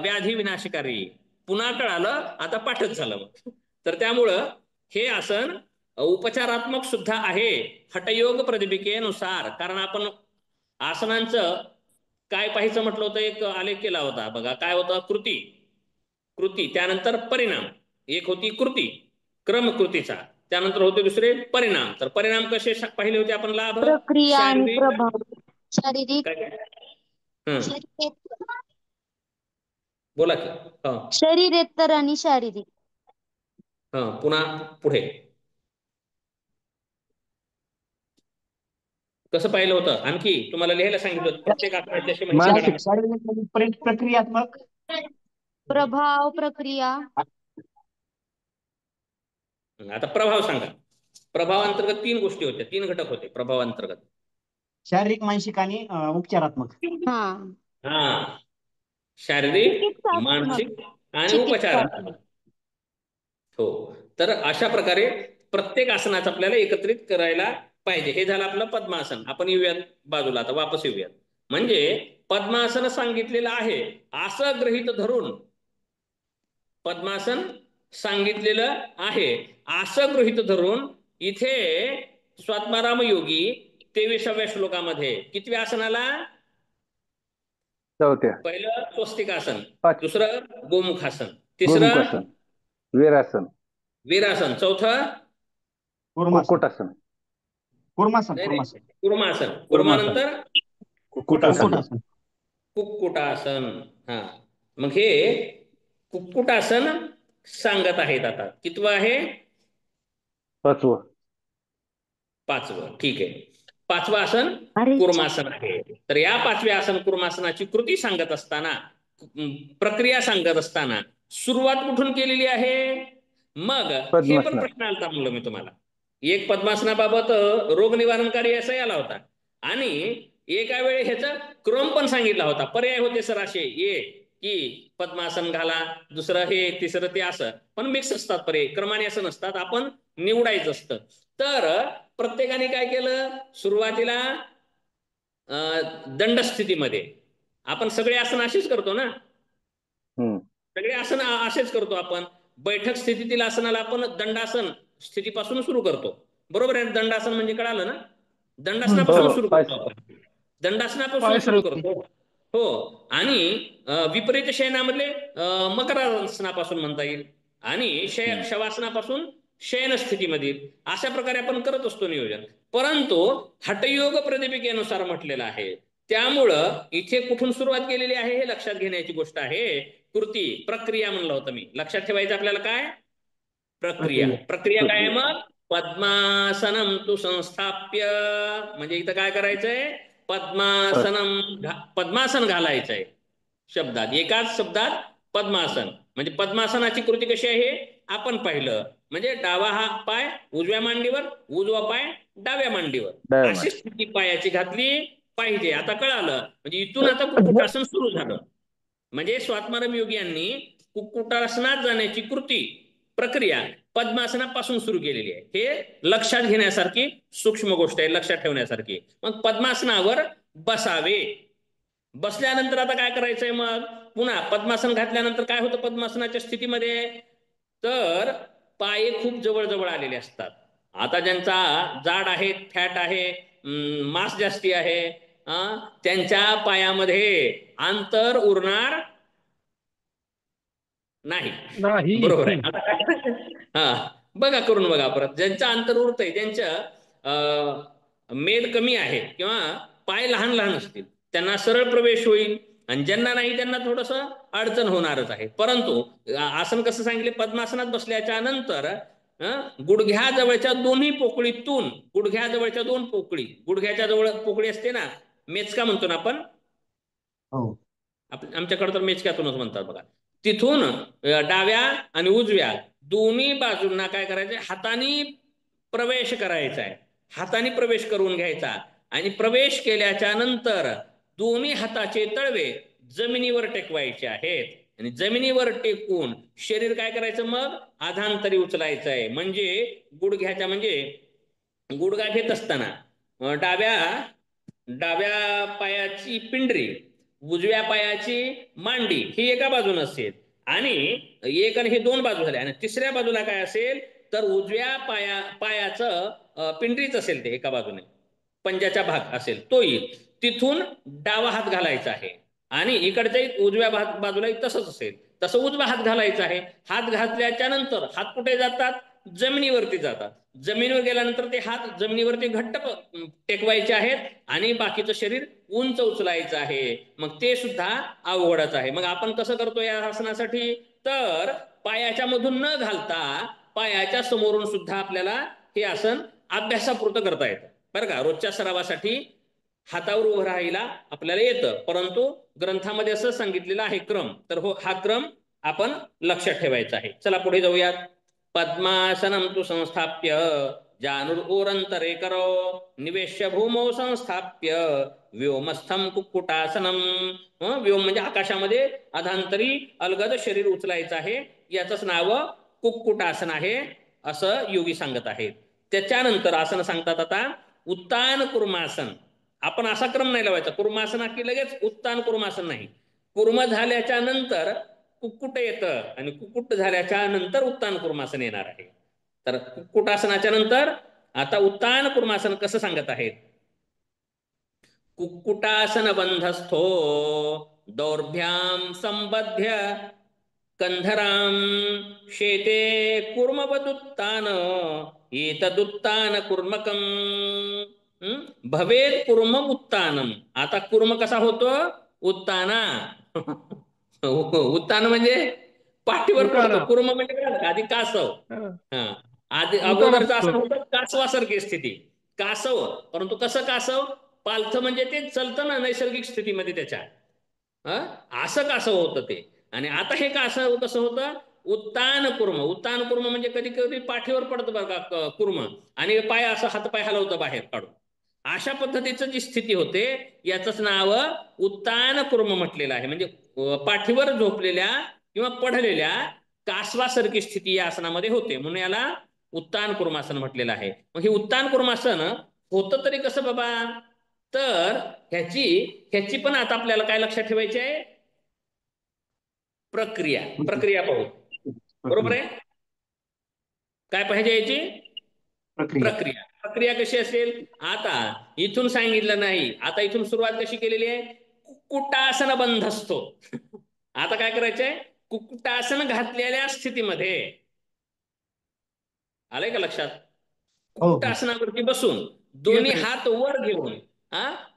व्याधी विनाशकारी. पुन्हा कळालं, आता पाठच झालं मग. तर त्यामुळं हे आसन उपचारात्मक सुद्धा आहे हठयोग प्रदीपिकेनुसार. कारण आपण आसनांचं काय पाहायचं म्हटलं होतं, एक आलेख केला होता बघा. काय होतं? कृती, त्यानंतर परिणाम. एक होती कृती क्रम कृतीचा, त्यानंतर होते दुसरे परिणाम. तर परिणाम कसे पाहिले होते आपण? लाभ, प्रक्रिया आणि प्रभाव, शारीरिक बोला की. शरीरेतर आणि शारीरिक. पुन्हा पुढे कसं पाहिलं होतं? आणखी तुम्हाला लिहायला सांगितलं होतं प्रत्येक आसनाची माहिती. प्रक्रियात्मक, प्रभाव, प्रक्रिया. आता प्रभाव सांगा. प्रभाव अंतर्गत 3 गोष्टी होत्या, 3 घटक होते प्रभाव अंतर्गत: शारीरिक, मानसिक आणि उपचारात्मक. शारीरिक, मानसिक आणि उपचारात्मक. हो. तर अशा प्रकारे प्रत्येक आसनाचं आपल्याला एकत्रित करायला पाहिजे. हे झालं आपलं पद्मासन. आपण येऊयात बाजूला, आता वापस येऊयात. म्हणजे पद्मासन सांगितलेलं आहे असं गृहीत धरून, पद्मासन सांगितलेलं आहे असं गृहीत धरून इथे स्वात्माराम योगी 23व्या श्लोकामध्ये कितव्या आसनाला? 4थ्या. पहिलं स्वस्तिकासन, 5. दुसरं गोमुखासन, तिसरं वीरासन, चौथं कुक्कुटासन. कुर्मानंतर कुक्कुटासन. मग हे कुक्कुटासन सांगत आहेत. आता कितवं आहे? 5वं. ठीक आहे. 5वं आसन कुर्मासन आहे. तर या 5व्या आसन कुर्मासनाची कृती सांगत असताना, प्रक्रिया सांगत असताना सुरुवात कुठून केलेली आहे? मग हे पण प्रश्न आलता म्हणलं मी तुम्हाला. एक पद्मासनाबाबत रोग निवारणकारी असा आला होता आणि एका वेळे ह्याचा क्रम पण सांगितला होता. पर्याय होते सर असे की पद्मासन घाला, दुसरं हे, तिसरं ते, असं. पण मिक्स असतात पर्याय, क्रमाने असं नसतात, आपण निवडायचं असतं. तर प्रत्येकाने काय केलं? सुरुवातीला दंडस्थितीमध्ये आपण सगळे आसन असेच करतो ना, सगळे आसन असेच करतो आपण. बैठक स्थितीतील आसनाला आपण दंडासन स्थितीपासून सुरू करतो. बरोबर आहे? दंडासन म्हणजे कळालं ना? दंडासनापासून सुरू करतो आपण. दंडासनापासून सुरू करतो. हो. आणि विपरीत शयनामधले मकरासनापासून म्हणता येईल. आणि शवासनापासून शयन स्थितीमधील, अशा प्रकारे आपण करत असतो नियोजन. परंतु हठयोग प्रदीपिकेनुसार म्हटलेलं आहे, त्यामुळं इथे कुठून सुरुवात केलेली आहे हे लक्षात घेण्याची गोष्ट आहे. कृती, प्रक्रिया म्हणलं होतं मी. लक्षात ठेवायचं आपल्याला काय? प्रक्रिया. प्रक्रिया काय मग? पद्मासनम तू संस्थाप्य, म्हणजे इथं काय करायचंय? पद्मासन घालायचंय शब्दात, एकाच शब्दात पद्मासन. म्हणजे पद्मासनाची कृती कशी आहे आपण पाहिलं. म्हणजे डावा हा पाय उजव्या मांडीवर, उजवा पाय डाव्या मांडीवर, अशी स्थिती पायाची घातली पाहिजे. आता कळालं. म्हणजे इथून आता कुक्कुटासन सुरू झालं. म्हणजे स्वात्माराम योगी यांनी कुक्कुटासनात जाण्याची कृती, प्रक्रिया पद्मासनापासून सुरू केलेली आहे. हे लक्षात घेण्यासारखी सूक्ष्म गोष्ट आहे, लक्षात ठेवण्यासारखी. मग पद्मासनावर बसावे. बसल्यानंतर आता काय करायचंय? मग पुन्हा पद्मासन घातल्यानंतर काय होतं पद्मासनाच्या स्थितीमध्ये? तर पाय खूप जवळ जवळ आलेले असतात. आता ज्यांचा जाड आहे, फॅट आहे, मास जास्ती आहे, त्यांच्या पायामध्ये अंतर उरणार नाही. बरोबर आहे. हा, बघा करून बघा परत. ज्यांचं अंतर उरतंय, ज्यांचं मेद कमी आहे किंवा पाय लहान लहान असतील, त्यांना सरळ प्रवेश होईल, आणि ज्यांना नाही त्यांना थोडस अडचण होणारच आहे. परंतु आसन कसं सांगितले? पद्मासनात बसल्याच्या नंतर गुडघ्याजवळच्या दोन्ही पोकळीतून, गुडघ्याजवळच्या दोन पोकळी, गुडघ्याच्या जवळ पोकळी असते ना, मेचका म्हणतो ना आपण, आमच्याकडे तर मेचक्यातूनच म्हणतात बघा. तिथून डाव्या आणि उजव्या दोन्ही बाजूंना काय करायचंय? हाताने प्रवेश करायचा आहे. हाताने प्रवेश करून घ्यायचा, आणि प्रवेश केल्याच्या नंतर दोन्ही हाताचे तळवे जमिनीवर टेकवायचे आहेत, आणि जमिनीवर टेकून शरीर काय करायचं? मग आधांतरी उचलायचं आहे. म्हणजे गुडघ्याच्या, म्हणजे गुडघा घेत असताना डाव्या पायाची पिंडरी, उजव्या पायाची मांडी ही एका बाजूने असेल, आणि एक आणि हे दोन बाजू झाले, आणि तिसऱ्या बाजूला काय असेल? तर उजव्या पायाचं पिंडरीच असेल, ते एका बाजूने पंजाचा भाग असेल तो येईल. तिथून डावा हात घालायचा आहे, आणि इकडच्या उजव्या बाजूला तसंच असेल, तसं उजवा हात घालायचा आहे. हात घातल्याच्या नंतर हात कुठे जातात? जमिनीवरती जातात. जमिनीवर गेल्यानंतर ते हात जमिनीवरती घट्ट टेकवायचे आहेत, आणि बाकीचं शरीर उंच उचलायचं आहे. मग ते सुद्धा अवघडच आहे. मग आपण कसं करतो या आसनासाठी? तर पायाच्या मधून न घालता पायाच्या समोरून सुद्धा आपल्याला हे आसन अभ्यासापुरतं करता येतं, बरं का. रोजच्या सरावासाठी हातावर उभं राहायला आपल्याला येतं, परंतु ग्रंथामध्ये असं सांगितलेलं आहे क्रम. तर हो, हा क्रम आपण लक्षात ठेवायचा आहे. चला पुढे जाऊयात. पद्मासनम तु संस्थाप्य जानुर्ओरंतरे करो निवेश्य भूमौ संस्थाप्य व्योमस्थम कुक्कुटासनम. व्योम म्हणजे आकाशामध्ये अधांतरी अलगद शरीर उचलायचं आहे, याचंच नाव कुक्कुटासन आहे, असं योगी सांगत आहेत. त्याच्यानंतर आसन सांगतात आता उत्तान कुर्मासन. आपण असा क्रम नाही लावायचा, कुर्मासन की लगेच उत्तान कुर्मासन नाही. कुर्म झाल्याच्या नंतर कुक्कुट येतं, आणि कुक्कुट झाल्याच्या नंतर उत्तान कुर्मासन येणार आहे. तर कुक्कुटासनाच्या नंतर आता उत्तान कुर्मासन कसं सांगत आहेत? कुक्कुटासन बंधस्थो दौर्भ्याम संबध्य कंधराम शेते कुर्मवदुत्तान एतदुत्तान कुर्मकम भवेत कुर्म उत्तानम. आता कुर्म कसा होतो? उत्ताना. उत्तान म्हणजे पाठीवर पडतो. कुर्म म्हणजे काय? आधी कासव. आधी अगोदरचं असं होतं कासवासारखी स्थिती, कासव. परंतु कसं कासव? पालथं म्हणजे ते चलतं ना नैसर्गिक स्थितीमध्ये त्याच्या, असं कासव होतं ते. आणि आता हे कासव कसं होतं? उत्तान कुर्म. उत्तान कुर्म म्हणजे कधी कधी पाठीवर पडतं बरं का कुर्म, आणि पाय असं हातपाय हलवतं बाहेर काढून, अशा पद्धतीचं जी स्थिती होते याचंच नाव उत्तान कुर्म म्हटलेलं आहे. म्हणजे पाठीवर झोपलेल्या किंवा पडलेल्या कासवासारखी स्थिती या आसनामध्ये होते, म्हणून याला उत्तान कुर्मासन म्हटलेलं आहे. मग हे उत्तान कुर्मासन होतं तरी कसं बाबा? तर ह्याची पण आता आपल्याला काय लक्षात ठेवायची आहे? प्रक्रिया पाहू. बरोबर आहे? काय पाहिजे याची? प्रक्रिया कशी असेल? आता इथून सांगितलं नाही, आता इथून सुरुवात कशी केलेली आहे? कुक्कुटासन बंधस्थो. आता काय करायचंय? कुक्कुटासन घातलेल्या स्थितीमध्ये, आलंय का लक्षात? हो. कुक्कुटासनावरती बसून दोन्ही येतंय. हात वर घेऊन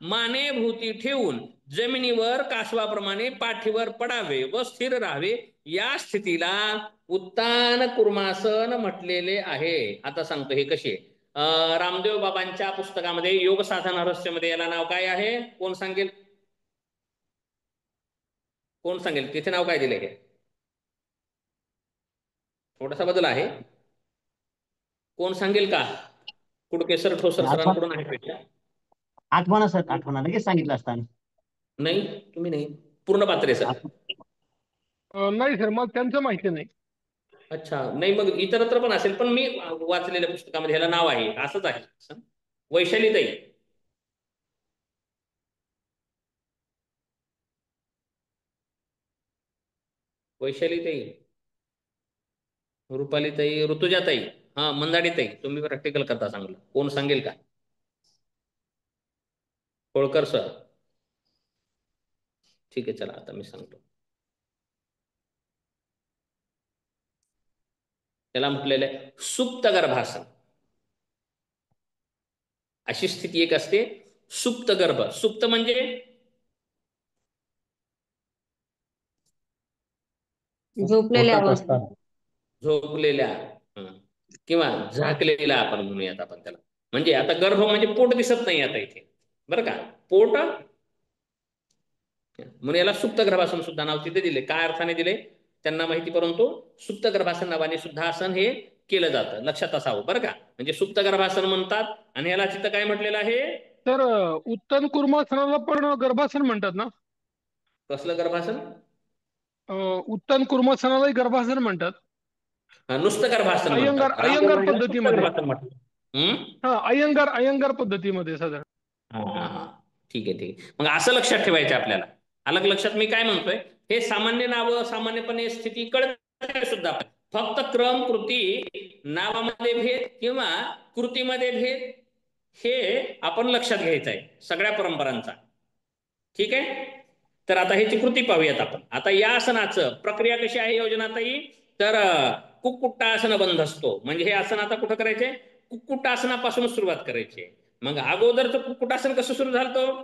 मानेभोवती ठेवून जमिनीवर कासवाप्रमाणे पाठीवर पडावे व स्थिर राहावे, या स्थितीला उत्तान कुर्मासन म्हटलेले आहे. आता सांगतो हे कशी आहे. रामदेव बाबांच्या पुस्तकामध्ये योग साधना रहस्यमध्ये याला नाव काय आहे? कोण सांगेल? कोण सांगेल? तिथे नाव काय दिले? थोडासा बदल आहे, कोण सांगेल का? कुडकेसर ठोसर सरांकडून आहे पेक्षा. आठवणा सर, आठवणा लगेच सांगितलं असताना. नाही, तुम्ही नाही, पूर्ण पात्रे सर. नाही सर, मला त्यांचं माहिती नाही. अच्छा, नाही मग इतरत्र पण असेल, पण मी वाचलेल्या पुस्तकामध्ये ह्याला नाव आहे, असंच आहे. वैशालीताई, वैशालीताई, रुपालीताई, ऋतुजाताई, हा मंदाडीताई, तुम्ही प्रॅक्टिकल करता चांगलं. कोण सांगेल का? होळकर सर. ठीक आहे, चला आता मी सांगतो. त्याला म्हटलेलं आहे सुप्त गर्भासन. अशी स्थिती एक असते, सुप्त गर्भ. सुप्त म्हणजे झोपलेल्या अवस्थेत. झोपलेल्या किंवा झाकलेला आपण म्हणूयात आपण त्याला. म्हणजे आता गर्भ म्हणजे पोट दिसत नाही आता इथे, बरं का? पोट म्हणून याला सुप्त गर्भासन सुद्धा नाव तिथे दिले. काय अर्थाने दिले त्यांना माहिती, परंतु सुप्त गर्भासन नावाने सुद्धा आसन हे केलं जातं, लक्षात असावं बरं का? म्हणजे सुप्त गर्भासन म्हणतात. आणि याला तिथं काय म्हटलेलं आहे? तर उत्तन कुर्मासनाला पण गर्भासन म्हणतात ना? कसलं गर्भासन? उत्तन कुर्मासनालाही गर्भासन म्हणतात. नुसतं गर्भासन अय्यंगार म्हणतात. अय्यंगार पद्धतीमध्ये. म्हटलं. हा, अय्यंगार पद्धतीमध्ये साधारण. ठीक आहे, ठीक आहे. मग असं लक्षात ठेवायचं आपल्याला. अलग लक्षात मी काय म्हणतोय, हे सामान्य नावं सामान्यपणे स्थिती कळते सुद्धा. फक्त क्रम कृती नावामध्ये भेद किंवा कृतीमध्ये भेद हे आपण लक्षात घ्यायचं आहे सगळ्या परंपरांचा. ठीक आहे, तर आता ह्याची कृती पाहूयात आपण. आता या आसनाचं प्रक्रिया कशी आहे योजनाताई? तर कुक्कुटासन बंध असतो. म्हणजे हे आसन आता कुठं करायचे? कुक्कुटासनापासून सुरुवात करायची. मग अगोदरचं कुक्कुटासन कसं सुरू झालं?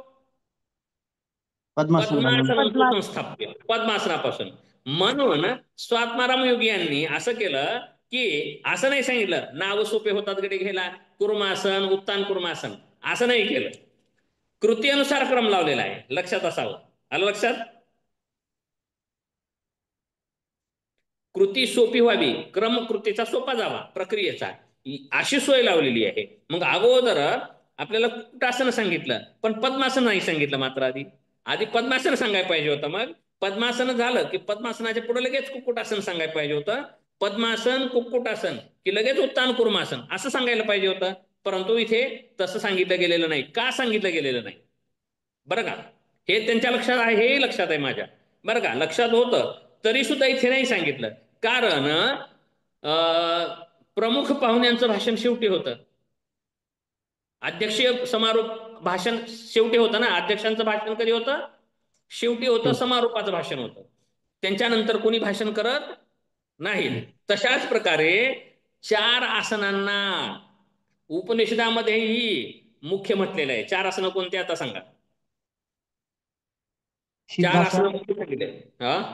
पद्मासनापासून संस्थाप्य, पद्मासनापासून. म्हणून स्वात्माराम योगी यांनी असं केलं की असं नाही सांगितलं नाव सोपे होतात गडे घ्यायला, कुर्मासन, उत्तान कुर्मासन, असं नाही केलं. कृती अनुसार क्रम लावलेला आहे, लक्षात असावं. आलं लक्षात? कृती सोपी व्हावी, क्रम कृतीचा सोपा जावा, प्रक्रियेचा, अशी सोय लावलेली आहे. मग अगोदर आपल्याला कुक्कुटासन सांगितलं, पण पद्मासन नाही सांगितलं. मात्र आधी पद्मासन सांगायला पाहिजे होतं. मग पद्मासन झालं की पद्मासनाच्या पुढे लगेच कुक्कुटासन सांगायला पाहिजे होतं. पद्मासन, कुक्कुटासन की लगेच उत्तान कुर्मासन असं सांगायला पाहिजे होतं. परंतु इथे तसं सांगितलं गेलेलं नाही. का सांगितलं गेलेलं नाही बरं का? हे त्यांच्या लक्षात आहे, हे लक्षात आहे माझ्या, बरं का? लक्षात होतं तरी सुद्धा इथे नाही सांगितलं. कारण प्रमुख पाहुण्यांचं भाषण शेवटी होतं. अध्यक्षीय समारोप भाषण शेवटी होतं ना. अध्यक्षांचं भाषण कधी होतं? शेवटी होतं, समारोपाचं भाषण होतं. त्यांच्यानंतर कोणी भाषण करत नाही. तशाच प्रकारे 4 आसनांना उपनिषदामध्येही मुख्य म्हटलेलं आहे. 4 आसनं कोणती आता सांगा? 4 आसनं मुख्य सांगितले.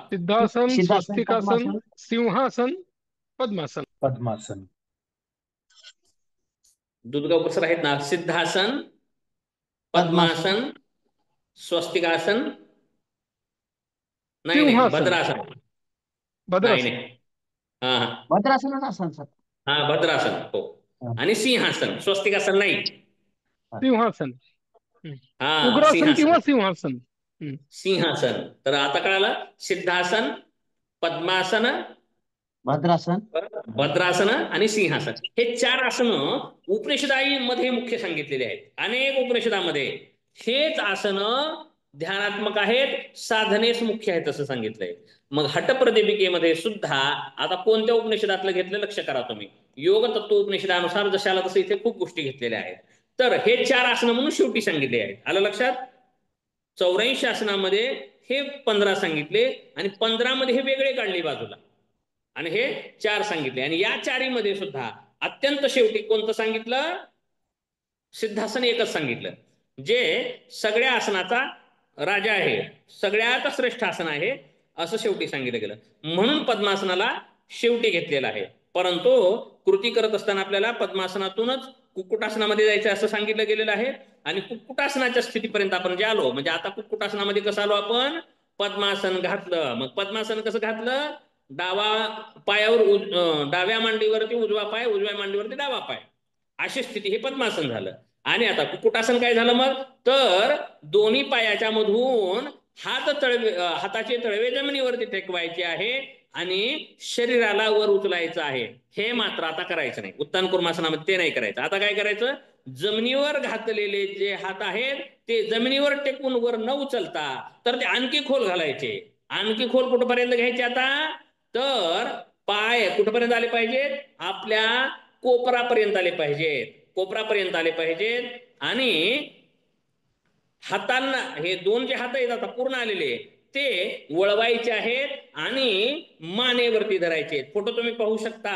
सिद्धासन, स्वस्तिकासन, सिंहासन, पद्मासन. पद्मासन. दुधगावकर सर आहेत ना? सिद्धासन, पद्मासन, स्वस्तिकासन, नाही भद्रासन. भद्रासन. भद्रासन. हा भद्रासन हो. आणि सिंहासन. स्वस्तिकासन नाही. सिंहासन. हा, उग्रासन किंवा सिंहासन. सिंहासन. तर आता कळालं, सिद्धासन, पद्मासन, भद्रासन आणि सिंहासन, हे 4 आसनं उपनिषदामध्ये मुख्य सांगितलेले आहेत. अनेक उपनिषदामध्ये हेच आसनं ध्यानात्मक आहेत, साधनेस मुख्य आहेत असं सांगितलंय. मग हटप्रदीपिकेमध्ये सुद्धा आता कोणत्या उपनिषदातलं घेतलं लक्ष करा तुम्ही. योग तत्व उपनिषदानुसार जशाला तसं इथे खूप गोष्टी घेतलेल्या आहेत. तर हे 4 आसनं म्हणून शेवटी सांगितले आहेत. आलं लक्षात? 84 आसनामध्ये हे 15 सांगितले आणि 15 मध्ये हे वेगळे काढले बाजूला आणि हे 4 सांगितले आणि या 4 मध्ये सुद्धा अत्यंत शेवटी कोणतं सांगितलं? सिद्धासन एकच सांगितलं, जे सगळ्या आसनाचा राजा आहे, सगळ्यात श्रेष्ठ आसन आहे असं शेवटी सांगितलं गेलं. म्हणून पद्मासनाला शेवटी घेतलेलं आहे. परंतु कृती करत असताना आपल्याला पद्मासनातूनच कुक्कुटासनामध्ये जायचं असं सांगितलं गेलेलं आहे. आणि कुक्कुटासनाच्या स्थितीपर्यंत आपण जे आलो, म्हणजे आता कुक्कुटासनामध्ये कसं आलो आपण? पद्मासन घातलं. मग पद्मासन कसं घातलं? डावा पायावर डाव्या मांडीवरती उजवा पाय, उजव्या मांडीवरती डावा पाय, अशी स्थिती हे पद्मासन झालं. आणि आता कुक्कुटासन काय झालं मग? तर दोन्ही पायाच्या मधून हाताचे तळवे जमिनीवरती टेकवायचे आहे आणि शरीराला वर उचलायचं आहे. हे मात्र आता करायचं नाही. उत्तान कुर्मासनामध्ये ते नाही करायचं. आता काय करायचं? जमिनीवर घातलेले जे हात आहेत ते जमिनीवर टेकून वर न उचलता तर ते आणखी खोल घालायचे. आणखी खोल कुठपर्यंत घ्यायचे आता? तर पाय कुठपर्यंत आले पाहिजेत? आपल्या कोपरापर्यंत आले पाहिजेत. कोपरापर्यंत आले पाहिजेत. आणि हातांना, हे दोन जे हात आहेत आता पूर्ण आलेले, ते वळवायचे आहेत आणि मानेवरती धरायचे. फोटो तुम्ही पाहू शकता.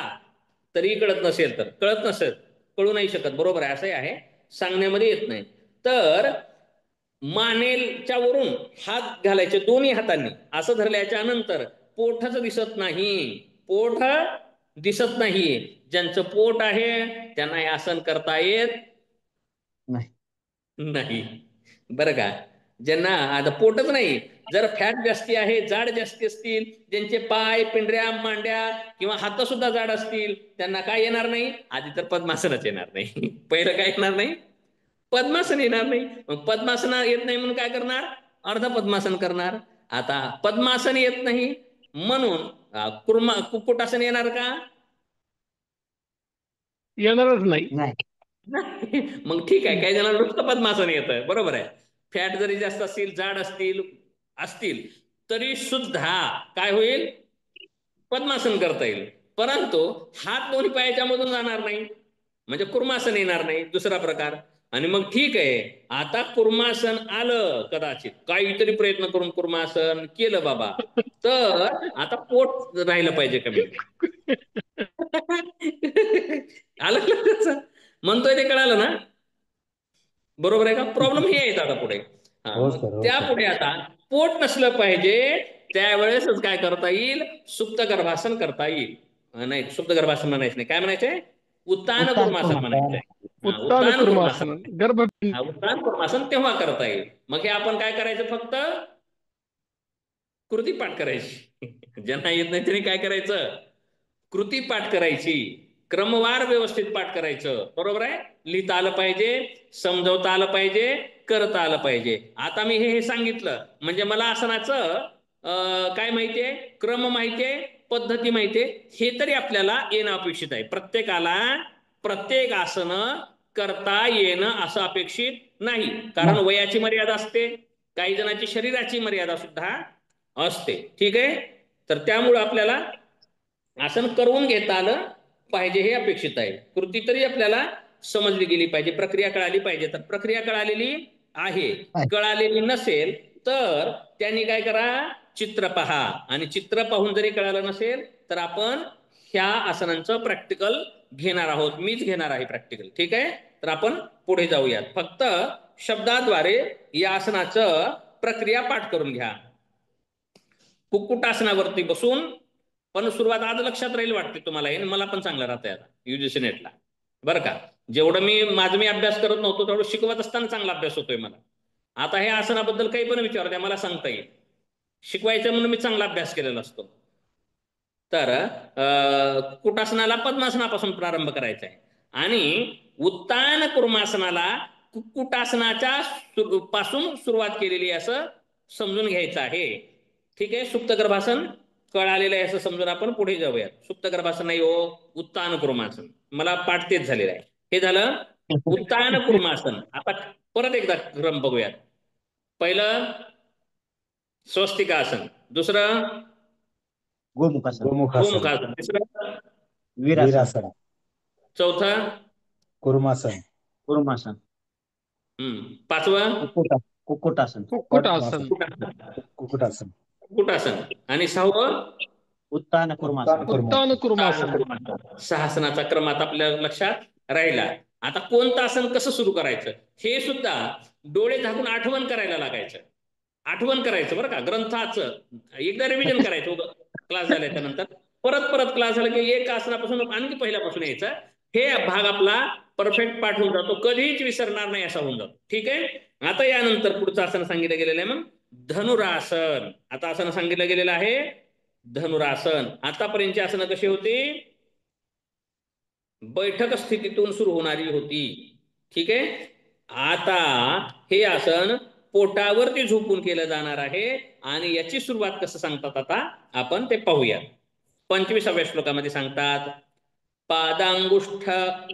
तरी कळत नसेल तर, कळत नसेल, कळू नाही शकत, बरोबर आहे, असंही आहे, सांगण्यामध्ये येत नाही. तर मानेच्या वरून हात घालायचे दोन्ही हातांनी. असं धरल्याच्या नंतर पोटच दिसत नाही, पोट दिसत नाही. ज्यांचं पोट आहे त्यांना हे आसन करता येत नाही, बरं का? ज्यांना आता पोटच नाही, जर फॅट जास्ती आहे, जाड जास्ती असतील, ज्यांचे पाय, पिंढऱ्या, मांड्या किंवा हात सुद्धा जाड असतील, त्यांना काय येणार नाही? आधी तर पद्मासनच येणार नाही. पहिलं काय येणार नाही? पद्मासन येणार नाही. मग पद्मासन येत नाही म्हणून काय करणार? अर्ध पद्मासन करणार. आता पद्मासन येत नाही म्हणून कुक्कुटासन येणार का? येणारच नाही. मग ठीक आहे, काही जणांना नुसतं पद्मासन येतं, बरोबर आहे. फॅट जरी जास्त असतील, जाड असतील तरी सुद्धा काय होईल? पद्मासन करता येईल. परंतु हात दोन्ही पायाच्या मधून जाणार नाही, म्हणजे कुर्मासन येणार नाही, दुसरा प्रकार. आणि मग ठीक आहे, आता कुर्मासन आलं, कदाचित काहीतरी प्रयत्न करून कुर्मासन केलं बाबा, तर आता पोट राहिलं पाहिजे कमी. आलं लक्षात? म्हणतोय ते कळालं ना? बरोबर आहे का? प्रॉब्लेम हे आहेत आता पुढे. त्या पुढे आता पोट नसलं पाहिजे, त्यावेळेसच काय करता येईल? सुप्त गर्भासन करता येईल. नाही, सुप्त गर्भासन म्हणायचं नाही, काय म्हणायचंय? उत्तान कुर्मासन म्हणायचंय. उत्तान कुर्मासन, उत्तान कुर्मासन तेव्हा करता येईल. मग हे आपण काय करायचं? फक्त कृती पाठ करायची. ज्यांना येत नाही त्यांनी काय करायचं? कृती पाठ करायची, क्रमवार व्यवस्थित पाठ करायचं, बरोबर आहे? लिहिता आलं पाहिजे, समजवता आलं पाहिजे, करता आलं पाहिजे. आता मी हे सांगितलं म्हणजे मला आसनाचं काय माहितीये? क्रम माहितीये, पद्धती माहितीये, हे तरी आपल्याला येणं अपेक्षित आहे. प्रत्येकाला प्रत्येक आसन करता येणं असं अपेक्षित नाही, कारण वयाची मर्यादा असते, काही जणांची शरीराची मर्यादा सुद्धा असते. ठीक आहे? तर त्यामुळं आपल्याला आसन करून घेता आलं पाहिजे हे अपेक्षित आहे. कृती तरी आपल्याला समजली गेली पाहिजे, प्रक्रिया कळाली पाहिजे. तर प्रक्रिया कळालेली आहे, कळालेली नसेल तर त्यांनी काय करा? चित्र पहा. आणि चित्र पाहून जरी कळालं नसेल तर आपण ह्या आसनांचं प्रॅक्टिकल घेणार आहोत, मीच घेणार आहे प्रॅक्टिकल. ठीक आहे? तर आपण पुढे जाऊयात. फक्त शब्दाद्वारे या आसनाचं प्रक्रिया पाठ करून घ्या. कुक्कुटासनावरती बसून, पण सुरुवात आज लक्षात राहील वाटते तुम्हाला, हे मला पण चांगलं राहतंय आता UGC नेटला, बरं का? जेवढं मी अभ्यास करत नव्हतो तेवढं शिकवत असताना चांगला अभ्यास होतोय मला. आता हे आसनाबद्दल काही पण विचारू द्या, मला सांगता येईल. शिकवायचं म्हणून मी चांगला अभ्यास केलेला असतो. तर कुक्कुटासनाला पद्मासनापासून प्रारंभ करायचा आहे आणि उत्तान कुर्मासनाला कुक्कुटासनाच्या पासून सुरुवात केलेली असं समजून घ्यायचं आहे. ठीक आहे? सुप्त गर्भासन कळालेलं आहे असं समजून आपण पुढे जाऊयात. सुप्त गर्भासन नाही हो, उत्तान कुर्मासन. मला पाठ तेच झालेलं आहे. हे झालं उत्तान कुर्मासन. आता परत एकदा क्रम बघूयात. पहिलं स्वस्तिकासन, दुसरं गोमुखासन, तिसरं वीरासन, चौथं कुर्मासन, पाचवं कुक्कुटासन. कुक्कुटासन. कुक्कुटासन. कुक्कुटासन. आणि 6वं उत्तान कुर्मासन. उत्तान कुर्मासन. सहासनाचा क्रम आता आपल्या लक्षात राहिला. आता कोणतं आसन कसं सुरू करायचं हे सुद्धा डोळे झाकून आठवण करायला लागायचं. आठवण करायचं बरं का, ग्रंथाचं एकदा रिव्हिजन करायचं क्लास झाल्याच्या नंतर. परत क्लास झाला की एक आसनापासून आणखी पहिल्यापासून यायचं. हे भाग आपला परफेक्ट पाठ होऊन जातो, कधीच विसरणार नाही असा होऊन जातो. ठीक आहे. आता यानंतर पुढचं आसन सांगितलं गेलेलं आहे मग धनुरासन. आता आसन सांगितलं गेलेलं आहे धनुरासन. आतापर्यंतची आसनं कशी होती, बैठक स्थितीतून सुरू होणारी होती. ठीक आहे. आता हे आसन पोटावरती झोपून केलं जाणार आहे आणि याची सुरुवात कसं सांगतात आता आपण ते पाहूया. 25व्या श्लोकामध्ये सांगतात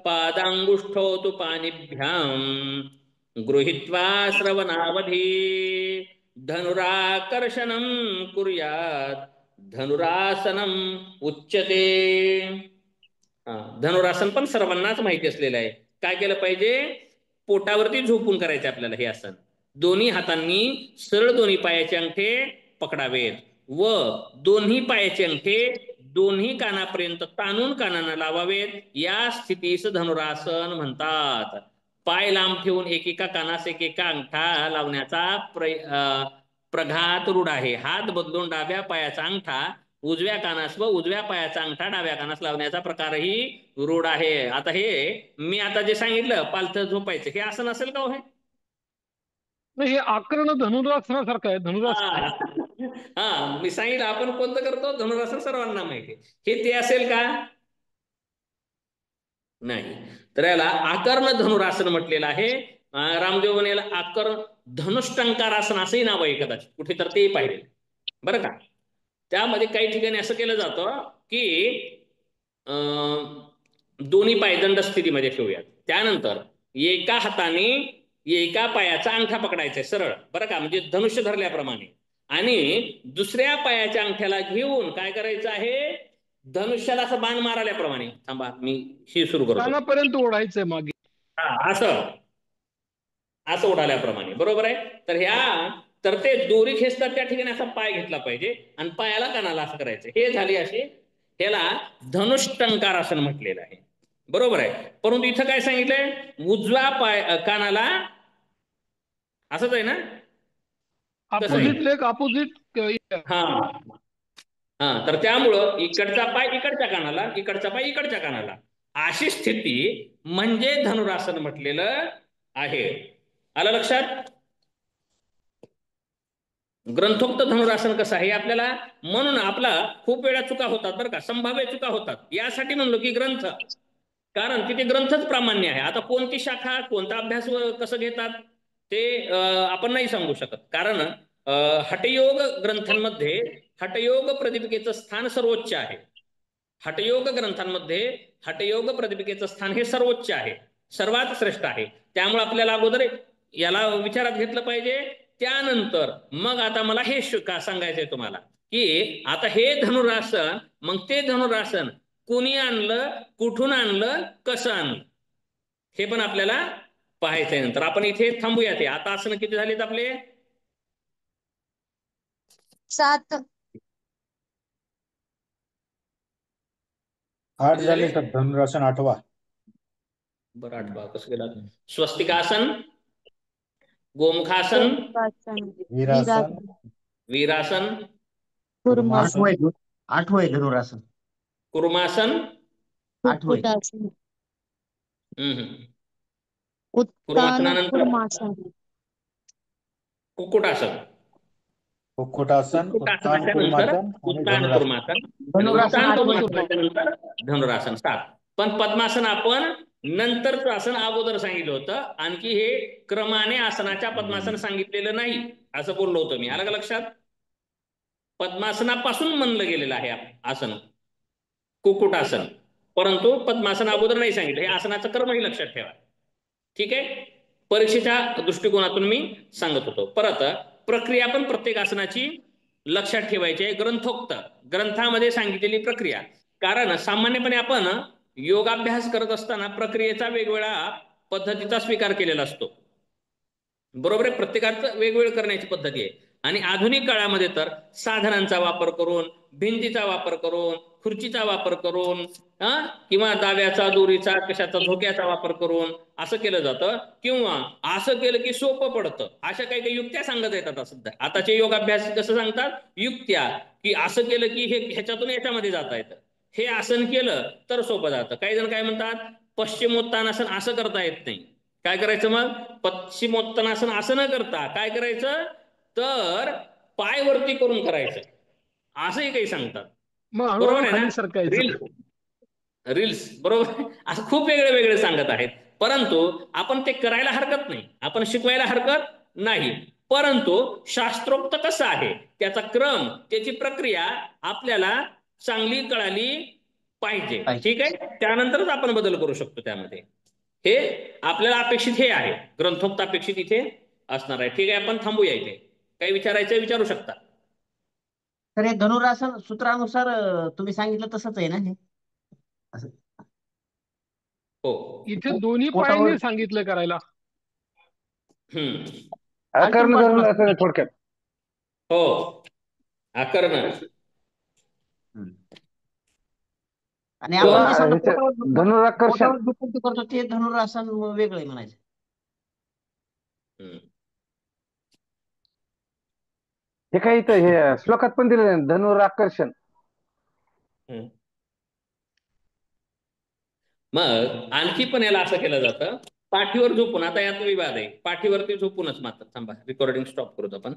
पादांगुष्ठो तु पाणिभ्याम गृहीत्वा श्रवणावधी धनुराकर्षणं कुर्यात् धनुरासनम उच्यते. धनुरासन पण सर्वांनाच माहिती असलेलं आहे. काय केलं पाहिजे, पोटावरती झोपून करायचे आपल्याला हे आसन. दोन्ही हातांनी सरळ दोन्ही पायाचे अंगठे पकडावेत व दोन्ही पायाचे अंगठे दोन्ही कानापर्यंत ताणून कानांना लावावेत. या स्थितीस धनुरासन म्हणतात. पाय लांब ठेवून एकेका कानास एकेका अंगठा लावण्याचा प्रघात रूढ आहे. हात बदलून डाव्या पायाचा अंगठा उजव्या कानास व उजव्या पायाचा अंगठा डाव्या कानास लावण्याचा प्रकारही रूढ आहे. आता हे मी आता जे सांगितलं पालथं झोपायचं हे आसन असेल का हो? हे आकर्ण धनुरासनासारखं आहे. धनुरासन. हा मी सांगितलं आपण कोणतं करतो, धनुरासन सर्वांना माहिती. हे ते असेल का? नाही. तर याला आकर्ण धनुरासन म्हटलेलं आहे. रामदेव म्हणे याला आकर्ण धनुष्टंकारासन असंही नाव आहे कदाचित कुठे तर ते पाहिजे बरं का. त्यामध्ये काही ठिकाणी असं केलं जातं की दोन्ही पाय दंड स्थितीमध्ये ठेवूयात. त्यानंतर एका हाताने एका पायाचा अंगठा पकडायचा सरळ बरं का, म्हणजे धनुष्य धरल्याप्रमाणे. आणि दुसऱ्या पायाच्या अंगठ्याला घेऊन काय करायचं आहे, धनुष्याला असं बाण मारल्याप्रमाणे. थांबा मी ही सुरू करतो. कानापर्यंत ओढायचंय मागे. असं ओढाल्याप्रमाणे बरोबर आहे. तर ते दोरी खेचतात त्या ठिकाणी असा पाय घेतला पाहिजे आणि पायाला कानाला असं करायचं. हे झाली अशी, ह्याला धनुष्टंकारासन म्हटलेलं आहे. बरोबर आहे. परंतु इथं काय सांगितलंय, उजव्या पाय कानाला असंच आहे ना, अपोजिट लेग अपोजिट. तर त्यामुळं इकडचा पाय इकडच्या कानाला, इकडचा पाय इकडच्या कानाला, अशी स्थिती म्हणजे धनुरासन म्हटलेलं आहे. आलं लक्षात? ग्रंथोक्त धनुरासन कसं आहे आपल्याला, म्हणून आपला खूप वेळा चुका होतात बरं का, संभाव्य चुका होतात. यासाठी म्हणलो की ग्रंथ, कारण तिथे ग्रंथच प्रामाण्य आहे. आता कोणती शाखा कोणता अभ्यास कसं घेतात ते आपण नाही सांगू शकत. कारण हठयोग ग्रंथांमध्ये हठयोग प्रदीपिकेचं स्थान सर्वोच्च आहे. हठयोग ग्रंथांमध्ये हठयोग प्रदीपिकेचं स्थान हे सर्वोच्च आहे, सर्वात श्रेष्ठ आहे. त्यामुळे आपल्याला अगोदर याला विचारात घेतलं पाहिजे. त्यानंतर मग आता मला हे सांगायचंय तुम्हाला की आता हे धनुरासन, मग ते धनुरासन कोणी आणलं, कुठून आणलं, कसं आणलं हे पण आपल्याला पाहायचंय. नंतर आपण इथे थांबूया. ते आता आसन किती झालेत आपले? 7. 8 झाले तर धनुरासन 8वा. बरं 8वा कसं गेला? स्वस्तिकासन, गोमुखासन, वीरासन, वीरासन, 8वं धनुरासन, कुर्मासन, 8वं, कुर्मासनानंतर कुक्कुटासन, कुक्कुटासन, उत्तान कुर्मासन, धनुरासन 7. पण पद्मासन आपण नंतरचं आसन अगोदर सांगितलं होतं. आणखी हे क्रमाने आसनाच्या पद्मासन सांगितलेलं नाही असं बोललो होतो मी. आलं का लक्षात? पद्मासनापासून म्हणलं गेलेलं आहे आसन कुक्कुटासन, परंतु पद्मासन अगोदर नाही सांगितलं. हे आसनाचं क्रमही लक्षात ठेवा. ठीक आहे. परीक्षेच्या दृष्टिकोनातून मी सांगत होतो. परत प्रक्रिया पण प्रत्येक आसनाची लक्षात ठेवायची आहे. ग्रंथोक्त ग्रंथामध्ये सांगितलेली प्रक्रिया, कारण सामान्यपणे आपण योगाभ्यास करत असताना प्रक्रियेचा वेगवेगळ्या पद्धतीचा स्वीकार केलेला असतो. बरोबर आहे. प्रत्येकाचं वेगवेगळं करण्याची पद्धती आहे. आणि आधुनिक काळामध्ये तर साधनांचा वापर करून, भिंतीचा वापर करून, खुर्चीचा वापर करून, किंवा दाव्याचा, दोरीचा, कशाचा, झोक्याचा वापर करून असं केलं जातं. किंवा असं केलं की सोपं पडतं, अशा काही काही युक्त्या सांगत येतात सध्या. आताचे योगाभ्यास कसं सांगतात, युक्त्या, की असं केलं की हे ह्याच्यातून याच्यामध्ये जाता येतं, हे आसन केलं तर सोपं जातं. काही जण काय म्हणतात, पश्चिमोत्तानासन असं करता येत नाही. काय करायचं मग, पश्चिमोत्तानासन असं न करता काय करायचं, तर पाय वरती करून करायचं, असंही काही सांगतात. मग बरोबर हळूहळू आहे खाली ना. सरकायचं. रील्स बरोबर असं खूप वेगळे वेगळे सांगत आहेत. परंतु आपण ते करायला हरकत नाही, आपण शिकवायला हरकत नाही. परंतु शास्त्रोक्त कसं आहे, त्याचा क्रम, त्याची प्रक्रिया आपल्याला चांगली कळाली पाहिजे. ठीक आहे, त्यानंतरच आपण बदल करू शकतो त्यामध्ये. हे आपल्याला अपेक्षित हे आहे, ग्रंथोक्त अपेक्षित इथे असणार आहे. ठीक आहे, आपण थांबूया इथे. काही विचारायचं विचारू शकता. तर हे धनुरासन सूत्रानुसार तुम्ही सांगितलं तसंच आहे ना हे असं? हो. इथे दोन्ही पोटावर पायाने सांगितलं करायला. आकर्ण धनुरासन आहे थोडक्यात. हो, आकर्ण. आणि आपण जे समजा ह्याच्या धनुराकर्षण पोटावर झोपून ते करतो ते धनुरासन वेगळं आहे म्हणायचं. हे काही इथं हे श्लोकात पण दिलेलं आहे, धनुराकर्षण. मग आणखी पण याला असं केलं जातं, पाठीवर झोपून. आता यात विवाद आहे, पाठीवरती झोपूनच मात्र. थांबा, रेकॉर्डिंग स्टॉप करूत आपण.